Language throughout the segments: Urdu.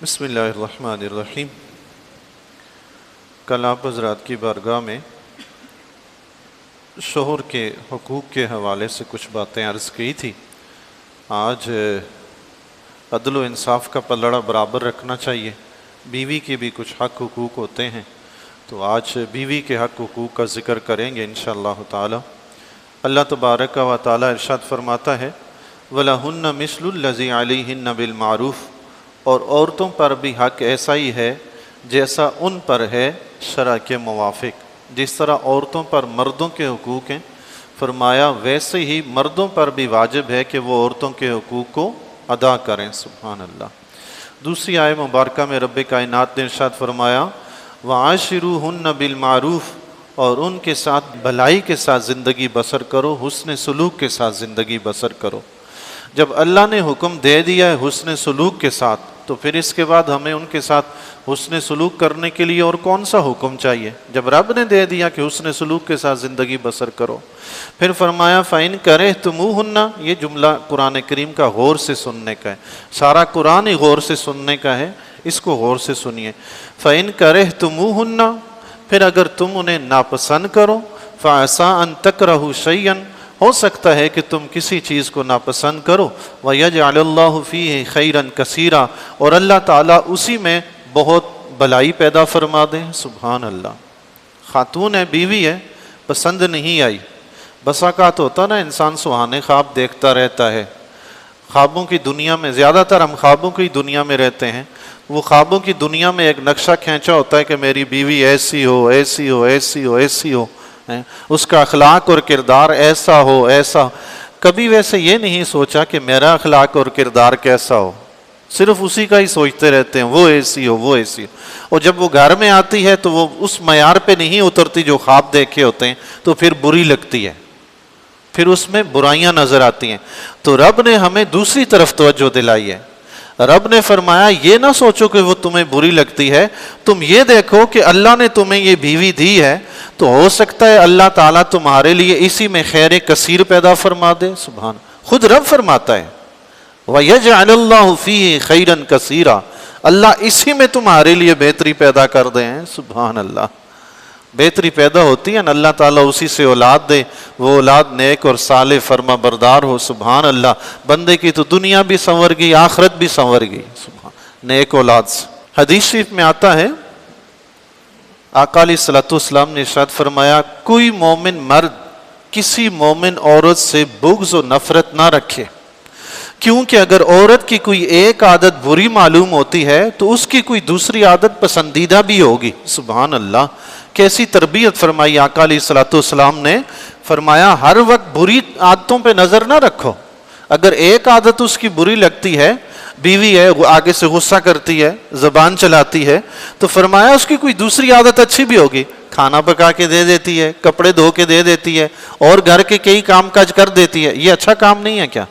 بسم اللہ الرحمن الرحیم۔ کل آپ حضرات کی بارگاہ میں شوہر کے حقوق کے حوالے سے کچھ باتیں عرض کی تھی۔ آج عدل و انصاف کا پلڑا برابر رکھنا چاہیے، بیوی کے بھی کچھ حق حقوق ہوتے ہیں، تو آج بیوی کے حق حقوق کا ذکر کریں گے انشاءاللہ تعالی۔ اللہ تبارک و تعالی ارشاد فرماتا ہے وَلَهُنَّ مِثْلُ الَّذِي عَلَيْهِنَّ بِالْمَعْرُوفِ، اور عورتوں پر بھی حق ایسا ہی ہے جیسا ان پر ہے شرع کے موافق۔ جس طرح عورتوں پر مردوں کے حقوق ہیں، فرمایا ویسے ہی مردوں پر بھی واجب ہے کہ وہ عورتوں کے حقوق کو ادا کریں۔ سبحان اللہ۔ دوسری آیت مبارکہ میں رب کائنات نے ارشاد فرمایا وَعَاشِرُوهُنَّ بِالْمَعْرُوفِ، اور ان کے ساتھ بھلائی کے ساتھ زندگی بسر کرو، حسن سلوک کے ساتھ زندگی بسر کرو۔ جب اللہ نے حکم دے دیا ہے حسن سلوک کے ساتھ، تو پھر اس کے بعد ہمیں ان کے ساتھ حسن سلوک کرنے کے لیے اور کون سا حکم چاہیے؟ جب رب نے دے دیا کہ حسن سلوک کے ساتھ زندگی بسر کرو، پھر فرمایا فَإِن كَرِهْتُمُوهُنَّ، یہ جملہ قرآن کریم کا غور سے سننے کا ہے، سارا قرآن ہی غور سے سننے کا ہے، اس کو غور سے سنیے۔ فَإِن كَرِهْتُمُوهُنَّ، پھر اگر تم انہیں ناپسند کرو، فَعَسَىٰ أَن تَكْرَهُوا شَيْئًا، ہو سکتا ہے کہ تم کسی چیز کو ناپسند کرو، وَيَجْعَلَ اللَّهُ فِيهِ خَيْرًا كَثِيرًا، اور اللہ تعالیٰ اسی میں بہت بھلائی پیدا فرما دیں۔ سبحان اللہ۔ خاتون ہے، بیوی ہے، پسند نہیں آئی، بس اوقات ہوتا نا انسان سہانے خواب دیکھتا رہتا ہے، خوابوں کی دنیا میں، زیادہ تر ہم خوابوں کی دنیا میں رہتے ہیں، وہ خوابوں کی دنیا میں ایک نقشہ کھینچا ہوتا ہے کہ میری بیوی ایسی ہو، ایسی ہو، ایسی ہو، ایسی ہو، اس کا اخلاق اور کردار ایسا ہو، ایسا۔ کبھی ویسے یہ نہیں سوچا کہ میرا اخلاق اور کردار کیسا ہو، صرف اسی کا ہی سوچتے رہتے ہیں، وہ ایسی ہو، وہ ایسی ہو، اور جب وہ گھر میں آتی ہے تو وہ اس معیار پہ نہیں اترتی جو خواب دیکھے ہوتے ہیں، تو پھر بری لگتی ہے، پھر اس میں برائیاں نظر آتی ہیں۔ تو رب نے ہمیں دوسری طرف توجہ دلائی ہے، رب نے فرمایا یہ نہ سوچو کہ وہ تمہیں بری لگتی ہے، تم یہ دیکھو کہ اللہ نے تمہیں یہ بیوی دی ہے، تو ہو سکتا ہے اللہ تعالیٰ تمہارے لیے اسی میں خیر کثیر پیدا فرما دے۔ سبحان، خود رب فرماتا ہے وَيَجْعَلَ اللَّهُ فِيهِ خَيْرًا كَثِيرًا، اللہ اسی میں تمہارے لیے بہتری پیدا کر دے ہیں۔ سبحان اللہ۔ بہتری پیدا ہوتی ہے نا، اللہ تعالیٰ اسی سے اولاد دے، وہ اولاد نیک اور صالح فرما بردار ہو۔ سبحان اللہ۔ بندے کی تو دنیا بھی سنور گئی، آخرت بھی سنور گئی، سبحان، نیک اولاد سے۔ حدیث شریف میں آتا ہے آقا علیہ الصلوۃ والسلام نے ارشاد فرمایا کوئی مومن مرد کسی مومن عورت سے بغض و نفرت نہ رکھے، کیونکہ اگر عورت کی کوئی ایک عادت بری معلوم ہوتی ہے تو اس کی کوئی دوسری عادت پسندیدہ بھی ہوگی۔ سبحان اللہ۔ کیسی تربیت فرمائی آقا علیہ الصلوۃ والسلام نے، فرمایا ہر وقت بری عادتوں پہ نظر نہ رکھو، اگر ایک عادت اس کی بری لگتی ہے، بیوی ہے، آگے سے غصہ کرتی ہے، زبان چلاتی ہے، تو فرمایا اس کی کوئی دوسری عادت اچھی بھی ہوگی، کھانا پکا کے دے دیتی ہے، کپڑے دھو کے دے دیتی ہے، اور گھر کے کئی کام کاج کر دیتی ہے، یہ اچھا کام نہیں ہے کیا؟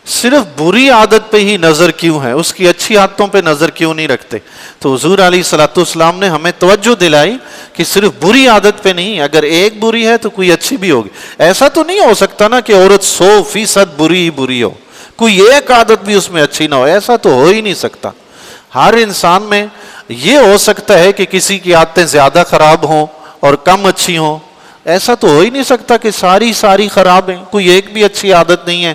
صرف بری عادت پہ ہی نظر کیوں ہے، اس کی اچھی عادتوں پہ نظر کیوں نہیں رکھتے؟ تو حضور علیہ الصلوۃ والسلام نے ہمیں توجہ دلائی کہ صرف بری عادت پہ نہیں، اگر ایک بری ہے تو کوئی اچھی بھی ہوگی۔ ایسا تو نہیں ہو سکتا نا کہ عورت 100% بری ہی بری ہو، کوئی ایک عادت بھی اس میں اچھی نہ ہو، ایسا تو ہو ہی نہیں سکتا۔ ہر انسان میں یہ ہو سکتا ہے کہ کسی کی عادتیں زیادہ خراب ہوں اور کم اچھی ہوں، ایسا تو ہو ہی نہیں سکتا کہ ساری خراب ہیں، کوئی ایک بھی اچھی عادت نہیں ہے۔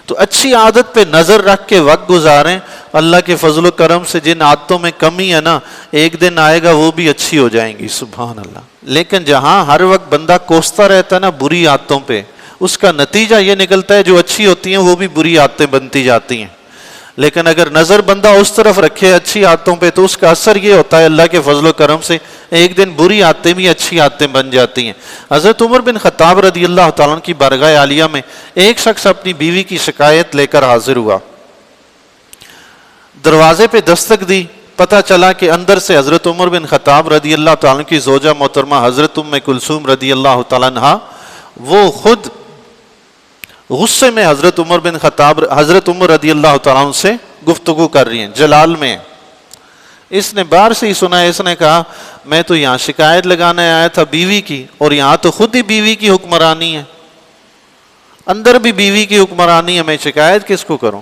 تو اچھی عادت پہ نظر رکھ کے وقت گزاریں، اللہ کے فضل و کرم سے جن عادتوں میں کمی ہے نا، ایک دن آئے گا وہ بھی اچھی ہو جائیں گی۔ سبحان اللہ۔ لیکن جہاں ہر وقت بندہ کوستا رہتا ہے نا بری عادتوں پہ، اس کا نتیجہ یہ نکلتا ہے جو اچھی ہوتی ہیں وہ بھی بری عادتیں بنتی جاتی ہیں۔ لیکن اگر نظر بندہ اس طرف رکھے اچھی عادتوں پہ، تو اس کا اثر یہ ہوتا ہے اللہ کے فضل و کرم سے ایک دن بری عادتیں بھی اچھی عادتیں بن جاتی ہیں۔ حضرت عمر بن خطاب رضی اللہ تعالیٰ عنہ کی بارگاہ عالیہ میں ایک شخص اپنی بیوی کی شکایت لے کر حاضر ہوا، دروازے پہ دستک دی، پتہ چلا کہ اندر سے حضرت عمر بن خطاب رضی اللہ تعالیٰ عنہ کی زوجہ محترمہ حضرت ام کلثوم رضی اللہ تعالیٰ عنہ، وہ خود غصے میں حضرت عمر رضی اللہ تعالیٰ عنہ سے گفتگو کر رہی ہیں، جلال میں۔ اس نے باہر سے ہی سنا، اس نے کہا میں تو یہاں شکایت لگانے آیا تھا بیوی کی، اور یہاں تو خود ہی بیوی کی حکمرانی ہے، اندر بھی بیوی کی حکمرانی ہے، میں شکایت کس کو کروں؟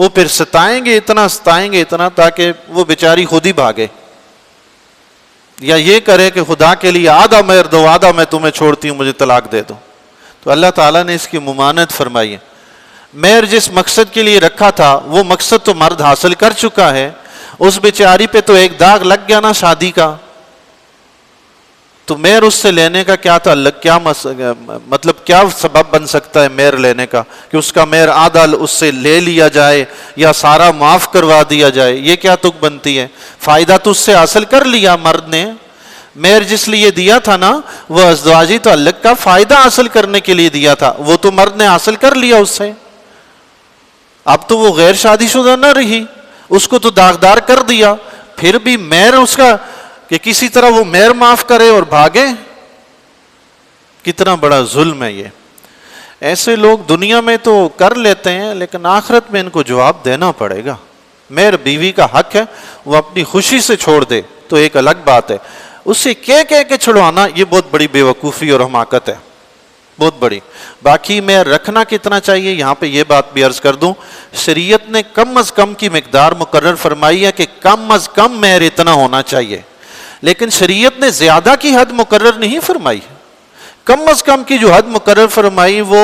وہ پھر ستائیں گے اتنا تاکہ وہ بیچاری خود ہی بھاگے، یا یہ کرے کہ خدا کے لیے آدھا مہر دو، آدھا میں تمہیں چھوڑتی ہوں، مجھے طلاق دے دو۔ تو اللہ تعالیٰ نے اس کی ممانعت فرمائی ہے۔ مہر جس مقصد کے لیے رکھا تھا وہ مقصد تو مرد حاصل کر چکا ہے، اس بیچاری پہ تو ایک داغ لگ گیا نا شادی کا، تو مہر اس سے لینے کا کیا تعلق، کیا مطلب کیا سبب بن سکتا ہے مہر لینے کا، کہ اس کا مہر آدھا اس سے لے لیا جائے یا سارا معاف کروا دیا جائے؟ یہ کیا تک بنتی ہے؟ فائدہ تو اس سے حاصل کر لیا مرد نے، مہر جس لیے دیا تھا نا وہ ازدواجی تعلق کا فائدہ حاصل کرنے کے لیے دیا تھا، وہ تو مرد نے حاصل کر لیا اس سے۔ اب تو وہ غیر شادی شدہ نہ رہی، اس کو تو داغدار کر دیا، پھر بھی مہر اس کا کہ کسی طرح وہ مہر معاف کرے اور بھاگے، کتنا بڑا ظلم ہے یہ۔ ایسے لوگ دنیا میں تو کر لیتے ہیں لیکن آخرت میں ان کو جواب دینا پڑے گا۔ مہر بیوی کا حق ہے، وہ اپنی خوشی سے چھوڑ دے تو ایک الگ بات ہے، اسے کہہ کے چھڑوانا یہ بہت بڑی بے وقوفی اور حماقت ہے، بہت بڑی۔ باقی مہر رکھنا کتنا چاہیے، یہاں پہ یہ بات بھی عرض کر دوں، شریعت نے کم از کم کی مقدار مقرر فرمائی ہے کہ کم از کم مہر اتنا ہونا چاہیے، لیکن شریعت نے زیادہ کی حد مقرر نہیں فرمائی۔ کم از کم کی جو حد مقرر فرمائی وہ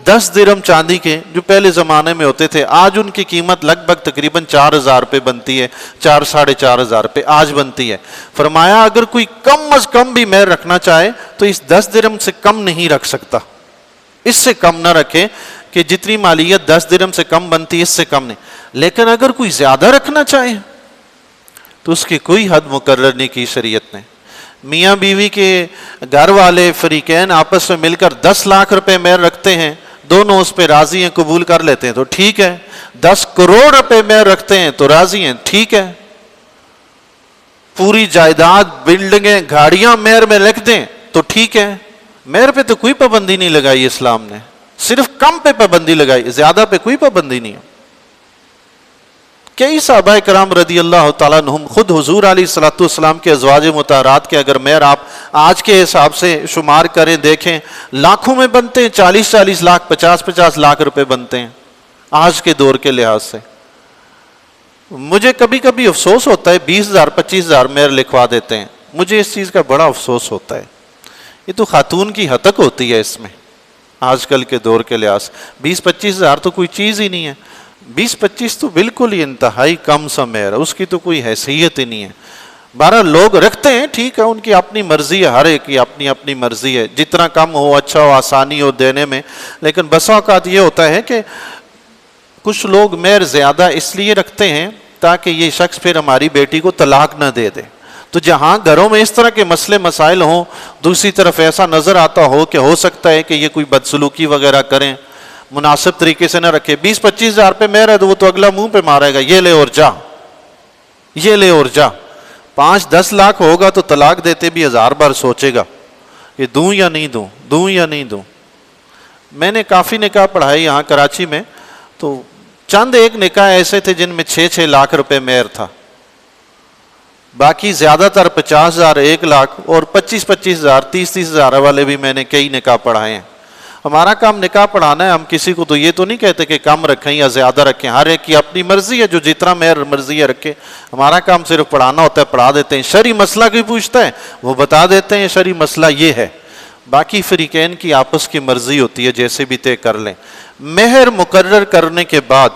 10 درہم چاندی کے جو پہلے زمانے میں ہوتے تھے، آج ان کی قیمت لگ بھگ تقریباً 4000 روپے بنتی ہے، 4-4.5 روپے آج بنتی ہے۔ فرمایا اگر کوئی کم از کم بھی مہر رکھنا چاہے تو اس 10 درہم سے کم نہیں رکھ سکتا، اس سے کم نہ رکھے، کہ جتنی مالیت 10 درہم سے کم بنتی ہے اس سے کم نہیں۔ لیکن اگر کوئی زیادہ رکھنا چاہے تو اس کی کوئی حد مقرر نہیں کی شریعت نے۔ میاں بیوی کے گھر والے فریقین آپس میں مل کر 10 لاکھ روپے مہر رکھتے ہیں، دونوں اس پہ راضی ہیں، قبول کر لیتے ہیں تو ٹھیک ہے۔ 10 کروڑ روپے مہر رکھتے ہیں تو راضی ہیں، ٹھیک ہے۔ پوری جائیداد، بلڈنگیں، گاڑیاں مہر میں لکھ دیں تو ٹھیک ہے۔ مہر پہ تو کوئی پابندی نہیں لگائی اسلام نے، صرف کم پہ پابندی لگائی، زیادہ پہ کوئی پابندی نہیں ہے۔ کئی صحابہ کرام رضی اللہ تعالیٰ عنہم، خود حضور علیہ الصلوۃ والسلام کے ازواج مطہرات کے اگر مہر آپ آج کے حساب سے شمار کریں دیکھیں، لاکھوں میں بنتے ہیں، 40 لاکھ 50 لاکھ روپے بنتے ہیں آج کے دور کے لحاظ سے۔ مجھے کبھی کبھی افسوس ہوتا ہے 20,000 25,000 مہر لکھوا دیتے ہیں، مجھے اس چیز کا بڑا افسوس ہوتا ہے۔ یہ تو خاتون کی ہتک ہوتی ہے اس میں، آج کل کے دور کے لحاظ سے 20-25,000 تو کوئی چیز ہی نہیں ہے، 20-25 تو بالکل ہی انتہائی کم سا مہر ہے، اس کی تو کوئی حیثیت ہی نہیں ہے۔ 12 لوگ رکھتے ہیں، ٹھیک ہے، ان کی اپنی مرضی ہے، ہر ایک کی اپنی مرضی ہے، جتنا کم ہو اچھا ہو، آسانی ہو دینے میں۔ لیکن بسا اوقات یہ ہوتا ہے کہ کچھ لوگ مہر زیادہ اس لیے رکھتے ہیں تاکہ یہ شخص پھر ہماری بیٹی کو طلاق نہ دے دے۔ تو جہاں گھروں میں اس طرح کے مسئلے مسائل ہوں، دوسری طرف ایسا نظر آتا ہو کہ ہو سکتا ہے کہ یہ کوئی بدسلوکی وغیرہ کریں، مناسب طریقے سے نہ رکھے، 20-25,000 پہ مہر ہے تو وہ تو اگلا منہ پہ مارے گا، یہ لے اور جا، یہ لے اور جا۔ 5-10 لاکھ ہوگا تو طلاق دیتے بھی 1000 بار سوچے گا یہ دوں یا نہیں دوں، دوں یا نہیں دوں۔ میں نے کافی نکاح پڑھائے یہاں کراچی میں، تو چند ایک نکاح ایسے تھے جن میں 6-6 لاکھ روپے مہر تھا، باقی زیادہ تر 50,000 1 لاکھ اور 25,000 30,000 والے بھی میں نے کئی نکاح پڑھائے ہیں۔ ہمارا کام نکاح پڑھانا ہے، ہم کسی کو تو یہ تو نہیں کہتے کہ کم رکھیں یا زیادہ رکھیں، ہر ایک کی اپنی مرضی ہے، جو جتنا مہر مرضی ہے رکھے۔ ہمارا کام صرف پڑھانا ہوتا ہے، پڑھا دیتے ہیں۔ شرعی مسئلہ کوئی پوچھتا ہے وہ بتا دیتے ہیں شرعی مسئلہ یہ ہے، باقی فریقین کی آپس کی مرضی ہوتی ہے، جیسے بھی طے کر لیں۔ مہر مقرر کرنے کے بعد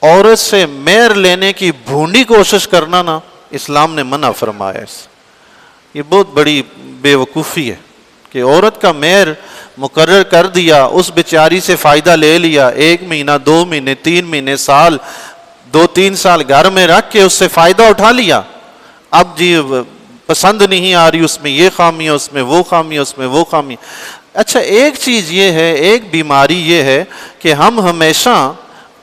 عورت سے مہر لینے کی بھونڈی کوشش کرنا نا، اسلام نے منع فرمایا ہے۔ یہ بہت بڑی بے وقوفی ہے کہ عورت کا مہر مقرر کر دیا، اس بیچاری سے فائدہ لے لیا، 1 مہینہ 2 مہینے 3 مہینے سال 2-3 سال گھر میں رکھ کے اس سے فائدہ اٹھا لیا، اب جی پسند نہیں آ رہی، اس میں یہ خامی ہے، اس میں وہ خامی ہے، اس میں وہ خامی۔ اچھا ایک چیز یہ ہے، ایک بیماری یہ ہے کہ ہم ہمیشہ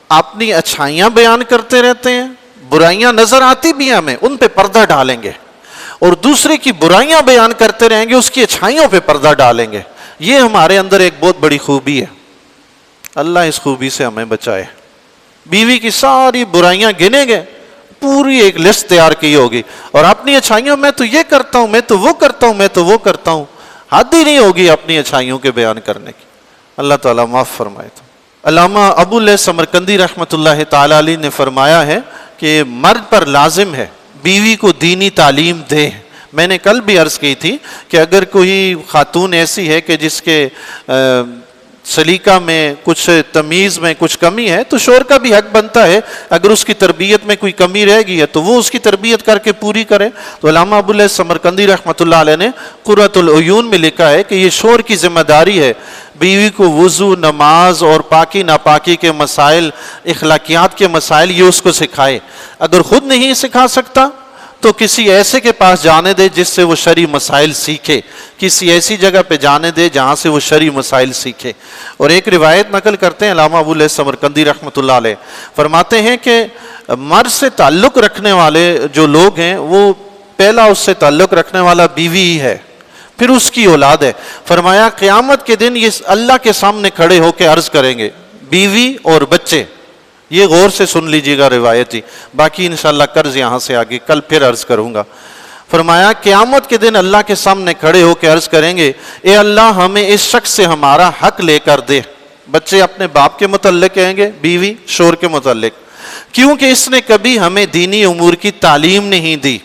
اپنی اچھائیاں بیان کرتے رہتے ہیں، برائیاں نظر آتی بھی ہمیں، ان پہ پردہ ڈالیں گے، اور دوسرے کی برائیاں بیان کرتے رہیں گے، اس کی اچھائیوں پہ پردہ ڈالیں گے۔ یہ ہمارے اندر ایک بہت بڑی خوبی ہے، اللہ اس خوبی سے ہمیں بچائے۔ بیوی کی ساری برائیاں گنیں گے، پوری ایک لسٹ تیار کی ہوگی، اور اپنی اچھائیوں میں تو یہ کرتا ہوں، میں تو وہ کرتا ہوں، میں تو وہ کرتا ہوں، حد ہی نہیں ہوگی اپنی اچھائیوں کے بیان کرنے کی۔ اللہ تعالیٰ معاف فرمائے۔ تو علامہ ابو لیث سمرقندی رحمۃ اللہ تعالی علیہ نے فرمایا ہے کہ مرد پر لازم ہے بیوی کو دینی تعلیم دے۔ میں نے کل بھی عرض کی تھی کہ اگر کوئی خاتون ایسی ہے کہ جس کے سلیقہ میں کچھ تمیز میں کچھ کمی ہے تو شوہر کا بھی حق بنتا ہے، اگر اس کی تربیت میں کوئی کمی رہ گئی ہے تو وہ اس کی تربیت کر کے پوری کرے۔ تو علامہ ابو لیث سمرقندی رحمۃ اللہ علیہ نے قرۃ العیون میں لکھا ہے کہ یہ شوہر کی ذمہ داری ہے بیوی کو وضو، نماز اور پاکی ناپاکی کے مسائل، اخلاقیات کے مسائل یہ اس کو سکھائے۔ اگر خود نہیں سکھا سکتا تو کسی ایسے کے پاس جانے دے جس سے وہ شرعی مسائل سیکھے، کسی ایسی جگہ پہ جانے دے جہاں سے وہ شرعی مسائل سیکھے۔ اور ایک روایت نقل کرتے ہیں علامہ ابو لیث سمرقندی رحمۃ اللہ علیہ، فرماتے ہیں کہ مرد سے تعلق رکھنے والے جو لوگ ہیں وہ پہلا اس سے تعلق رکھنے والا بیوی ہی ہے، پھر اس کی اولاد ہے۔ فرمایا قیامت کے دن یہ اللہ کے سامنے کھڑے ہو کے عرض کریں گے، بیوی اور بچے۔ یہ غور سے سن لیجیے گا روایت جی، باقی انشاءاللہ قرض یہاں سے آگے کل پھر عرض کروں گا۔ فرمایا قیامت کے دن اللہ کے سامنے کھڑے ہو کے عرض کریں گے، اے اللہ ہمیں اس شخص سے ہمارا حق لے کر دے۔ بچے اپنے باپ کے متعلق کہیں گے، بیوی شوہر کے متعلق، کیونکہ اس نے کبھی ہمیں دینی امور کی تعلیم نہیں دی۔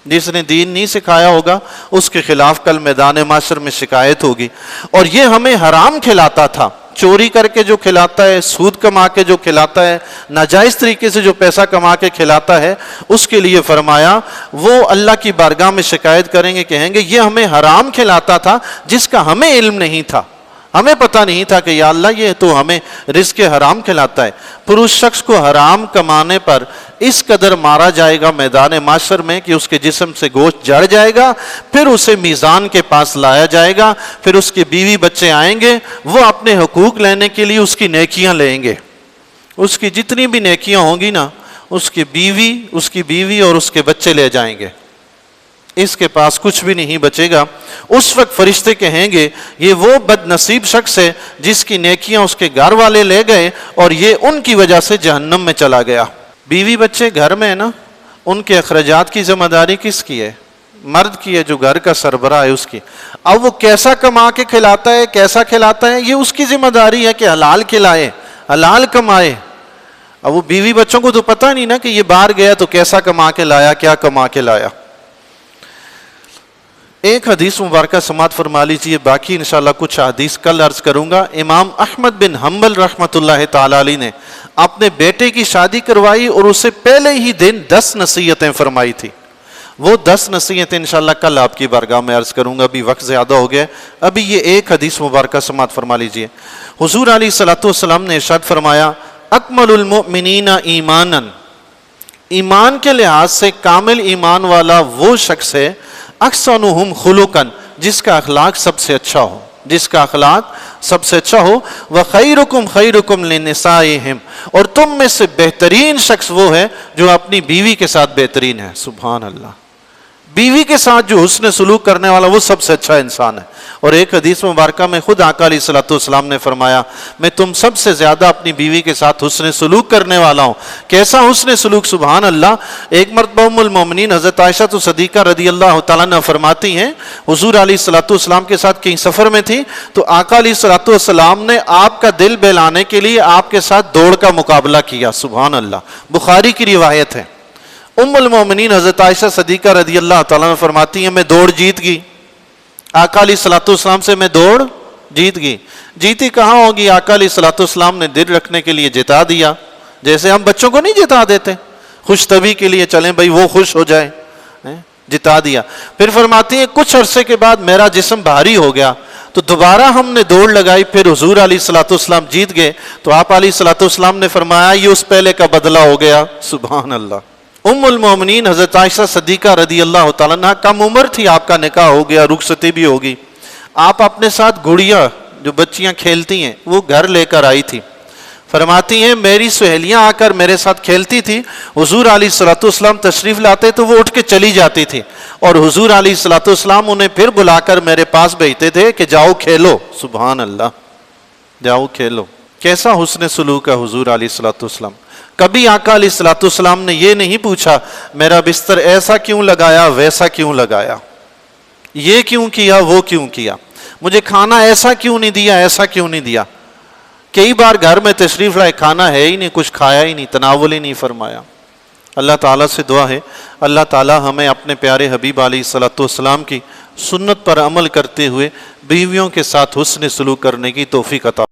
جس نے دین نہیں سکھایا ہوگا اس کے خلاف کل میدان محشر میں شکایت ہوگی۔ اور یہ ہمیں حرام کھلاتا تھا، چوری کر کے جو کھلاتا ہے، سود کما کے جو کھلاتا ہے، ناجائز طریقے سے جو پیسہ کما کے کھلاتا ہے، اس کے لیے فرمایا وہ اللہ کی بارگاہ میں شکایت کریں گے، کہیں گے یہ ہمیں حرام کھلاتا تھا جس کا ہمیں علم نہیں تھا، ہمیں پتہ نہیں تھا کہ یا اللہ یہ تو ہمیں رزق حرام کھلاتا ہے۔ پھر اس شخص کو حرام کمانے پر اس قدر مارا جائے گا میدان محشر میں کہ اس کے جسم سے گوشت جڑ جائے گا، پھر اسے میزان کے پاس لایا جائے گا، پھر اس کے بیوی بچے آئیں گے، وہ اپنے حقوق لینے کے لیے اس کی نیکیاں لیں گے۔ اس کی جتنی بھی نیکیاں ہوں گی نا، اس کی بیوی اور اس کے بچے لے جائیں گے، اس کے پاس کچھ بھی نہیں بچے گا۔ اس وقت فرشتے کہیں گے یہ وہ بد نصیب شخص ہے جس کی نیکیاں اس کے گھر والے لے گئے اور یہ ان کی وجہ سے جہنم میں چلا گیا۔ بیوی بچے گھر میں ہے نا، ان کے اخراجات کی ذمہ داری کس کی ہے؟ مرد کی ہے، جو گھر کا سربراہ ہے اس کی۔ اب وہ کیسا کما کے کھلاتا ہے، کیسا کھلاتا ہے، یہ اس کی ذمہ داری ہے کہ حلال کھلائے، حلال کمائے۔ اب وہ بیوی بچوں کو تو پتہ نہیں نا کہ یہ باہر گیا تو کیسا کما کے لایا، کیا کما کے لایا۔ ایک حدیث مبارکہ سماعت فرما لیجیے، باقی انشاءاللہ کچھ حدیث کل عرض کروں گا۔ امام احمد بن حنبل رحمۃ اللہ تعالی علیہ نے اپنے بیٹے کی شادی کروائی اور اسے پہلے ہی دن 10 نصیحتیں فرمائی تھی۔ وہ 10 نصیحتیں انشاءاللہ کل آپ کی بارگاہ میں عرض کروں گا، ابھی وقت زیادہ ہو گیا۔ ابھی یہ ایک حدیث مبارکہ سماعت فرما لیجیے۔ حضور علیہ الصلوۃ والسلام نے ارشاد فرمایا، اکمل المؤمنین ایمانا، ایمان کے لحاظ سے کامل ایمان والا وہ شخص ہے، احسنہم خلقا، جس کا اخلاق سب سے اچھا ہو، جس کا اخلاق سب سے اچھا ہو، وخیرکم خیرکم لنسائہم، اور تم میں سے بہترین شخص وہ ہے جو اپنی بیوی کے ساتھ بہترین ہے۔ سبحان اللہ، بیوی کے ساتھ جو حسن سلوک کرنے والا وہ سب سے اچھا انسان ہے۔ اور ایک حدیث مبارکہ میں خود آقا علیہ الصلوۃ والسلام نے فرمایا، میں تم سب سے زیادہ اپنی بیوی کے ساتھ حسن سلوک کرنے والا ہوں۔ کیسا حسن سلوک؟ سبحان اللہ۔ ایک مرتبہ ام المومنین حضرت عائشہ صدیقہ رضی اللہ تعالیٰ عنہ فرماتی ہیں، حضور علیہ الصلوۃ والسلام کے ساتھ کہیں سفر میں تھی تو آقا علیہ الصلوۃ والسلام نے آپ کا دل بہلانے کے لیے آپ کے ساتھ دوڑ کا مقابلہ کیا۔ سبحان اللہ، بخاری کی روایت ہے۔ ام المومنین حضرت عائشہ صدیقہ رضی اللہ تعالیٰ عنہ فرماتی ہیں، میں دوڑ جیت گئی، آقا علیہ الصلوۃ والسلام سے میں دوڑ جیت گئی۔ جیتی کہاں ہوگی؟ آقا علیہ الصلوۃ والسلام نے دل رکھنے کے لیے جتا دیا، جیسے ہم بچوں کو نہیں جتا دیتے، خوش طبی کے لیے چلیں بھائی وہ خوش ہو جائے، جتا دیا۔ پھر فرماتی ہیں کچھ عرصے کے بعد میرا جسم بھاری ہو گیا تو دوبارہ ہم نے دوڑ لگائی، پھر حضور علیہ الصلوۃ والسلام جیت گئے تو آپ علیہ الصلوۃ والسلام نے فرمایا یہ اس پہلے کا بدلہ ہو گیا۔ سبحان اللہ۔ ام المومنین حضرت عائشہ صدیقہ رضی اللہ تعالیٰ عنہ، کم عمر تھی، آپ کا نکاح ہو گیا، رخصتی بھی ہوگی۔ آپ اپنے ساتھ گڑیا جو بچیاں کھیلتی ہیں وہ گھر لے کر آئی تھی۔ فرماتی ہیں میری سہیلیاں آ کر میرے ساتھ کھیلتی تھی، حضور علیہ الصلوۃ والسلام تشریف لاتے تو وہ اٹھ کے چلی جاتی تھی، اور حضور علیہ الصلوۃ والسلام انہیں پھر بلا کر میرے پاس بھیجتے تھے کہ جاؤ کھیلو۔ سبحان اللہ، جاؤ کھیلو۔ کیسا حسن سلوک ہے حضور علیہ الصلوۃ والسلام۔ کبھی آقا علیہ الصلوۃ والسلام نے یہ نہیں پوچھا میرا بستر ایسا کیوں لگایا، ویسا کیوں لگایا، یہ کیوں کیا، وہ کیوں کیا، مجھے کھانا ایسا کیوں نہیں دیا، ایسا کیوں نہیں دیا۔ کئی بار گھر میں تشریف لائے کھانا ہے ہی نہیں، کچھ کھایا ہی نہیں، تناول ہی نہیں فرمایا۔ اللہ تعالیٰ سے دعا ہے اللہ تعالیٰ ہمیں اپنے پیارے حبیب علیہ الصلوۃ والسلام کی سنت پر عمل کرتے ہوئے بیویوں کے ساتھ حسن سلوک کرنے کی توفیق عطا